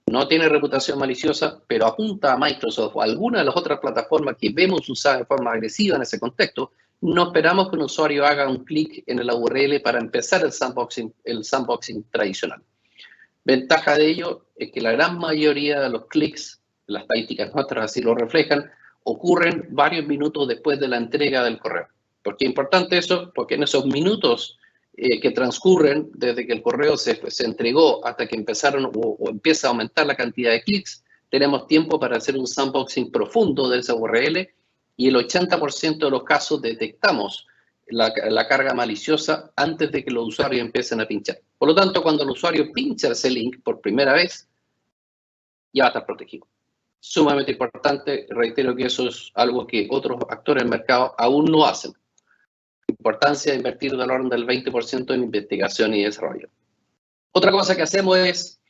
no tiene reputación maliciosa, pero apunta a Microsoft o a alguna de las otras plataformas que vemos usadas de forma agresiva en ese contexto, no esperamos que un usuario haga un clic en el URL para empezar el sandboxing tradicional. Ventaja de ello es que la gran mayoría de los clics, las estadísticas nuestras así lo reflejan, ocurren varios minutos después de la entrega del correo. ¿Por qué es importante eso? Porque en esos minutos que transcurren desde que el correo se entregó hasta que empezaron o empieza a aumentar la cantidad de clics, tenemos tiempo para hacer un sandboxing profundo de esa URL, y el 80% de los casos detectamos la carga maliciosa antes de que los usuarios empiecen a pinchar. Por lo tanto, cuando el usuario pincha ese link por primera vez, ya va a estar protegido. Sumamente importante, reitero que eso es algo que otros actores del mercado aún no hacen. Importancia de invertir del orden del 20% en investigación y desarrollo. Otra cosa que hacemos es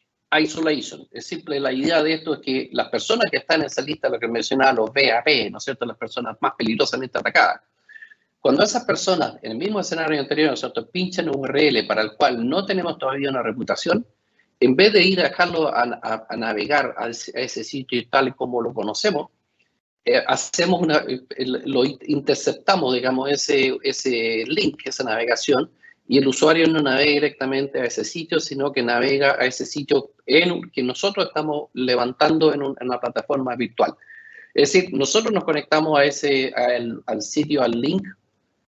isolation. Es simple, la idea de esto es que las personas que están en esa lista, lo que mencionaba, los BAP, ¿no es cierto?, las personas más peligrosamente atacadas, cuando esas personas, en el mismo escenario anterior, ¿no es cierto?, pinchan un URL para el cual no tenemos todavía una reputación, en vez de ir a dejarlo a navegar a ese sitio tal como lo conocemos, hacemos lo interceptamos, digamos, ese link, esa navegación, y el usuario no navega directamente a ese sitio, sino que navega a ese sitio que nosotros estamos levantando en una plataforma virtual. Es decir, nosotros nos conectamos al sitio, al link,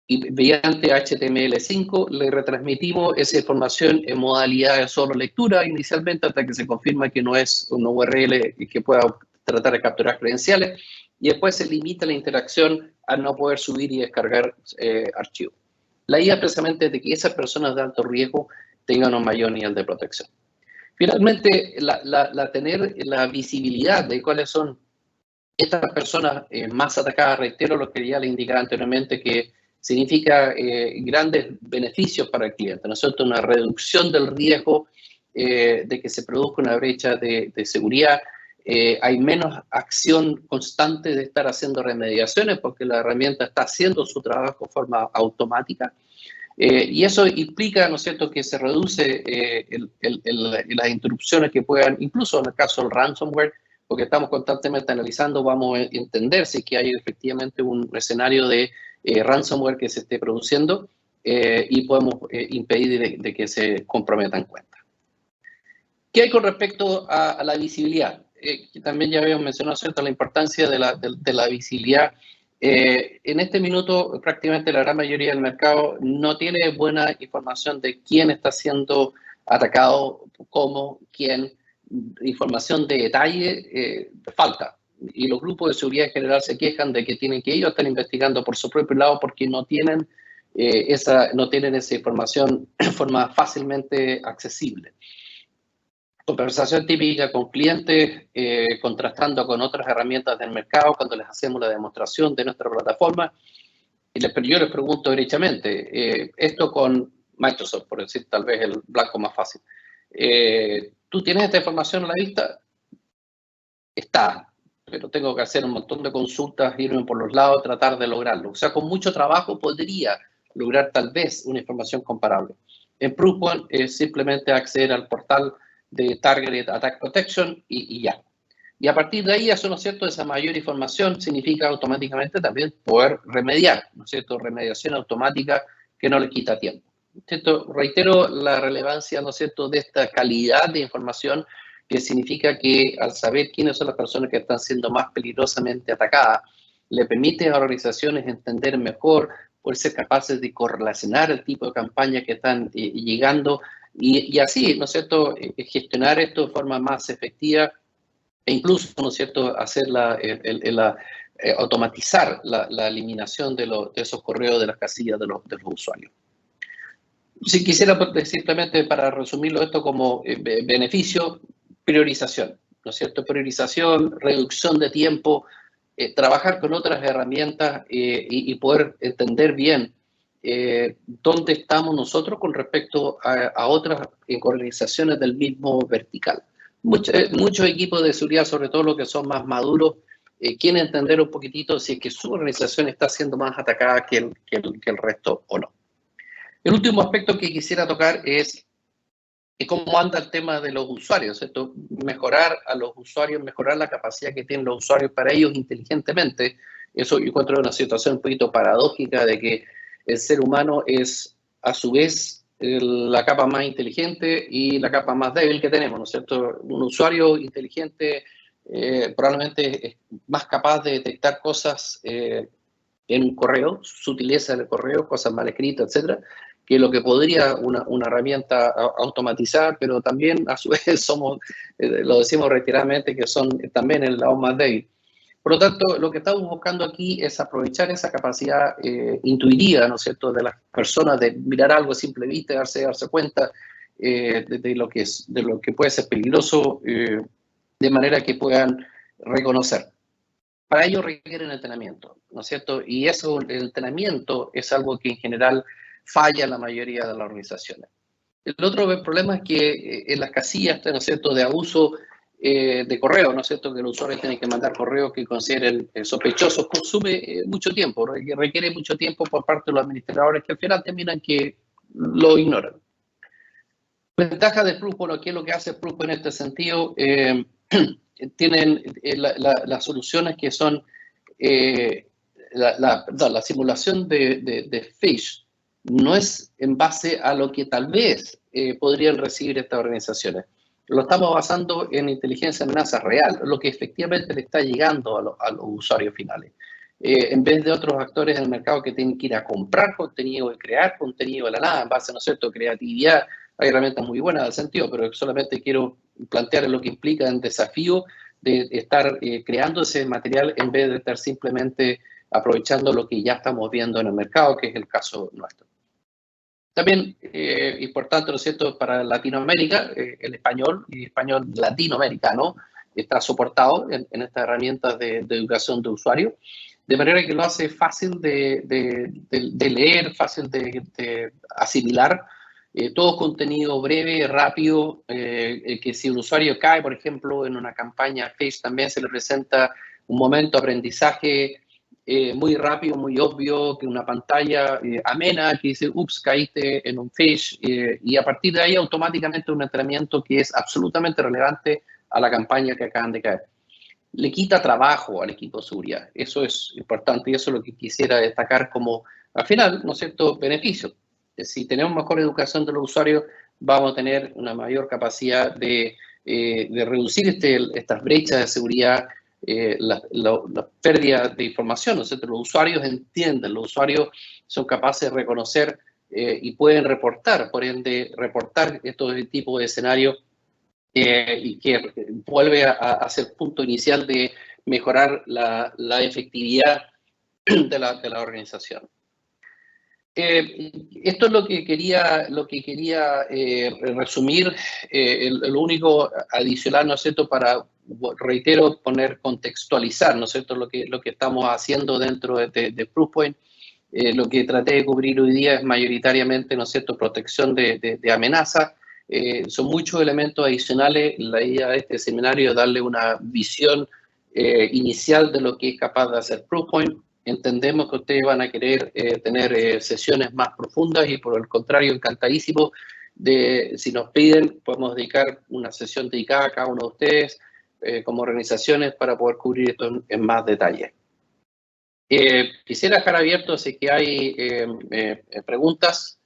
y mediante HTML5 le retransmitimos esa información en modalidad de solo lectura inicialmente hasta que se confirma que no es una URL que pueda tratar de capturar credenciales, y después se limita la interacción a no poder subir y descargar archivos. La idea precisamente es de que esas personas de alto riesgo tengan un mayor nivel de protección. Finalmente, tener la visibilidad de cuáles son estas personas más atacadas, reitero lo que ya le indicaba anteriormente, que significa grandes beneficios para el cliente, ¿no es cierto? Una reducción del riesgo de que se produzca una brecha de seguridad. Hay menos acción constante de estar haciendo remediaciones porque la herramienta está haciendo su trabajo de forma automática. Y eso implica, ¿no es cierto?, que se reduce las interrupciones que puedan, incluso en el caso del ransomware, porque estamos constantemente analizando, vamos a entender si que hay efectivamente un escenario de ransomware que se esté produciendo y podemos impedir de que se comprometan cuentas. ¿Qué hay con respecto a la visibilidad? Que también ya habíamos mencionado, ¿cierto?, la importancia de la visibilidad. En este minuto, prácticamente la gran mayoría del mercado no tiene buena información de quién está siendo atacado, cómo, quién. Información de detalle falta. Y los grupos de seguridad en general se quejan de que tienen que ellos estar investigando por su propio lado porque no tienen esa información de forma fácilmente accesible. Conversación típica con clientes, contrastando con otras herramientas del mercado cuando les hacemos la demostración de nuestra plataforma. Y yo les pregunto derechamente, esto con Microsoft, por decir tal vez el blanco más fácil. ¿Tú tienes esta información a la vista? Está, pero tengo que hacer un montón de consultas, irme por los lados, tratar de lograrlo. O sea, con mucho trabajo podría lograr tal vez una información comparable. En Proofpoint es simplemente acceder al portal de Targeted Attack Protection y ya. Y a partir de ahí, eso, ¿no es cierto?, esa mayor información significa automáticamente también poder remediar, ¿no es cierto?, remediación automática que no le quita tiempo. ¿Cierto? Reitero la relevancia, ¿no es cierto?, de esta calidad de información, que significa que al saber quiénes son las personas que están siendo más peligrosamente atacadas, le permite a las organizaciones entender mejor, poder ser capaces de correlacionar el tipo de campañas que están llegando y así, ¿no es cierto?, gestionar esto de forma más efectiva e incluso, ¿no es cierto?, hacer automatizar la eliminación de esos correos de las casillas de los usuarios. Si quisiera simplemente para resumirlo esto como beneficio, priorización, ¿no es cierto? Priorización, reducción de tiempo, trabajar con otras herramientas y poder entender bien dónde estamos nosotros con respecto a otras organizaciones del mismo vertical. Muchos equipos de seguridad, sobre todo los que son más maduros, quieren entender un poquitito si es que su organización está siendo más atacada que el resto o no. El último aspecto que quisiera tocar es cómo anda el tema de los usuarios, ¿cierto? Mejorar a los usuarios, mejorar la capacidad que tienen los usuarios para ellos inteligentemente. Eso yo encuentro una situación un poquito paradójica de que el ser humano es a su vez la capa más inteligente y la capa más débil que tenemos, ¿no es cierto? Un usuario inteligente probablemente es más capaz de detectar cosas en un correo, sutileza del correo, cosas mal escritas, etcétera, que lo que podría una herramienta automatizar, pero también a su vez somos, lo decimos reiteradamente, que son también el lado más débil. Por lo tanto, lo que estamos buscando aquí es aprovechar esa capacidad intuitiva, ¿no es cierto?, de las personas de mirar algo a simple vista, darse cuenta de lo que puede ser peligroso, de manera que puedan reconocer. Para ello requieren entrenamiento, ¿no es cierto? Y eso, el entrenamiento es algo que en general falla en la mayoría de las organizaciones. El otro problema es que en las casillas, ¿no es cierto?, de abuso de correo, ¿no es cierto?, que el usuario tiene que mandar correos que consideren sospechosos, consume mucho tiempo, requiere mucho tiempo por parte de los administradores que al final terminan que lo ignoran. Ventaja de Proofpoint, ¿qué es lo que hace Proofpoint en este sentido? Tienen las soluciones que son la simulación de phish no es en base a lo que tal vez podrían recibir estas organizaciones. Lo estamos basando en inteligencia de amenaza real, lo que efectivamente le está llegando a los usuarios finales. En vez de otros actores del mercado que tienen que ir a comprar contenido y crear contenido de la nada en base, ¿no es cierto?, creatividad. Hay herramientas muy buenas en el sentido, pero solamente quiero plantear lo que implica el desafío de estar creando ese material en vez de estar simplemente aprovechando lo que ya estamos viendo en el mercado, que es el caso nuestro. También importante, ¿no es cierto?, para Latinoamérica, el español y español latinoamericano está soportado en estas herramientas de educación de usuario, de manera que lo hace fácil de leer, fácil de asimilar, todo contenido breve, rápido, que si un usuario cae, por ejemplo, en una campaña phish, también se le presenta un momento de aprendizaje muy rápido, muy obvio, que una pantalla amena que dice, ups, caíste en un phish, y a partir de ahí automáticamente un entrenamiento que es absolutamente relevante a la campaña que acaban de caer. Le quita trabajo al equipo de seguridad, eso es importante y eso es lo que quisiera destacar como, al final, ¿no es cierto?, beneficio. Si tenemos mejor educación de los usuarios, vamos a tener una mayor capacidad de reducir estas brechas de seguridad, la pérdida de información, ¿no es cierto? Los usuarios entienden, los usuarios son capaces de reconocer y pueden reportar, por ende, reportar estos tipos de escenarios y que vuelve a ser punto inicial de mejorar la efectividad de la organización. Esto es lo que quería resumir. El único adicional, ¿no es cierto?, para, reitero, contextualizar, ¿no es cierto?, lo que estamos haciendo dentro de Proofpoint. Lo que traté de cubrir hoy día es mayoritariamente, ¿no es cierto?, protección de amenazas. Son muchos elementos adicionales. La idea de este seminario es darle una visión inicial de lo que es capaz de hacer Proofpoint. Entendemos que ustedes van a querer tener sesiones más profundas y por el contrario, encantadísimo si nos piden, podemos dedicar una sesión dedicada a cada uno de ustedes como organizaciones para poder cubrir esto en más detalle. Quisiera dejar abierto si que hay preguntas.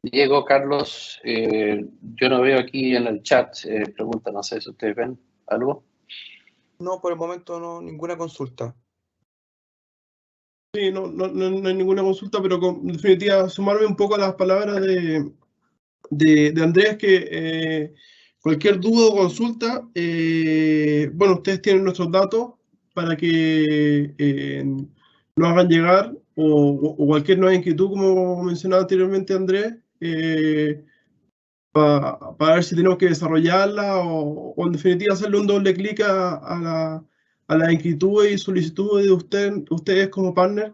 Diego, Carlos, yo no veo aquí en el chat preguntas, no sé si ustedes ven algo. No, por el momento no, ninguna consulta. Sí, no hay ninguna consulta, pero en definitiva sumarme un poco a las palabras de Andrés, que cualquier duda o consulta, bueno, ustedes tienen nuestros datos para que nos hagan llegar o cualquier nueva inquietud, como mencionaba anteriormente Andrés, para ver si tenemos que desarrollarla o en definitiva hacerle un doble clic a las inquietudes y solicitudes de ustedes como partner.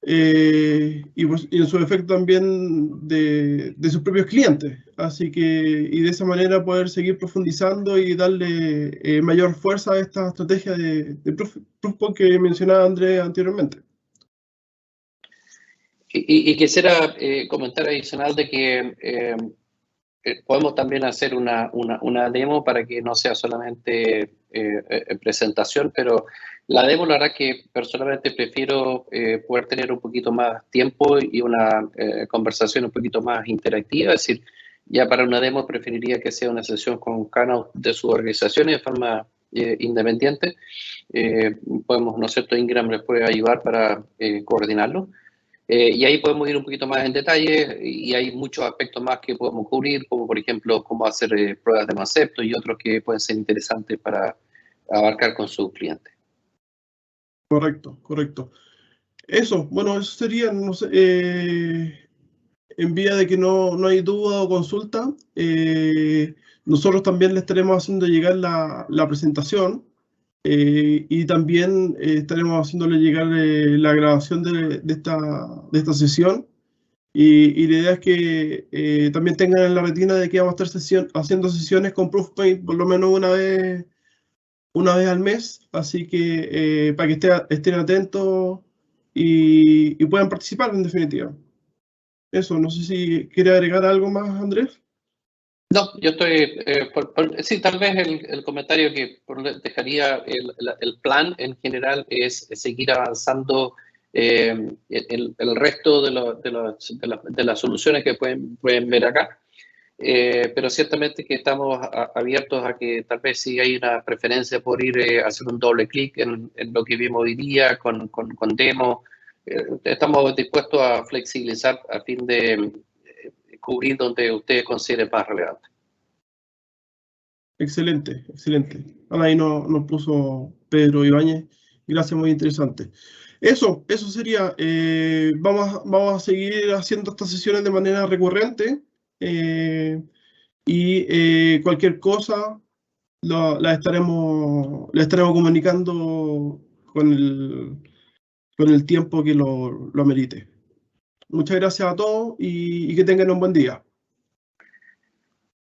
Y en su efecto también de sus propios clientes. Así que, y de esa manera poder seguir profundizando y darle mayor fuerza a esta estrategia de Proofpoint que mencionaba Andrés anteriormente. Y quisiera comentar adicional de que podemos también hacer una demo para que no sea solamente presentación, pero la demo, la verdad que personalmente prefiero poder tener un poquito más tiempo y una conversación un poquito más interactiva. Es decir, ya para una demo preferiría que sea una sesión con cada una de sus organizaciones de forma independiente. Podemos, ¿no es cierto?, Ingram les puede ayudar para coordinarlo. Y ahí podemos ir un poquito más en detalle y hay muchos aspectos más que podemos cubrir, como por ejemplo cómo hacer pruebas de concepto y otros que pueden ser interesantes para abarcar con sus clientes. Correcto. Eso, bueno, eso sería, no sé, en vía de que no hay duda o consulta, nosotros también les estaremos haciendo llegar la presentación y también estaremos haciéndole llegar la grabación de esta sesión. Y la idea es que también tengan en la retina de que vamos a estar haciendo sesiones con Proofpoint por lo menos una vez al mes, así que para que estén atentos y puedan participar en definitiva. Eso, no sé si quiere agregar algo más, Andrés. No, yo estoy, sí, tal vez el comentario que dejaría, el plan en general es seguir avanzando el resto de las soluciones que pueden ver acá. Pero ciertamente que estamos abiertos a que tal vez si hay una preferencia por ir a hacer un doble clic en lo que vimos hoy día con demo, estamos dispuestos a flexibilizar a fin de cubrir donde ustedes consideren más relevante. Excelente, excelente. Ahí nos puso Pedro Ibáñez. Gracias, muy interesante. Eso sería. Vamos a seguir haciendo estas sesiones de manera recurrente y cualquier cosa la estaremos comunicando con el tiempo que lo amerite. Muchas gracias a todos y que tengan un buen día.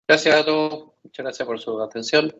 Gracias a todos. Muchas gracias por su atención.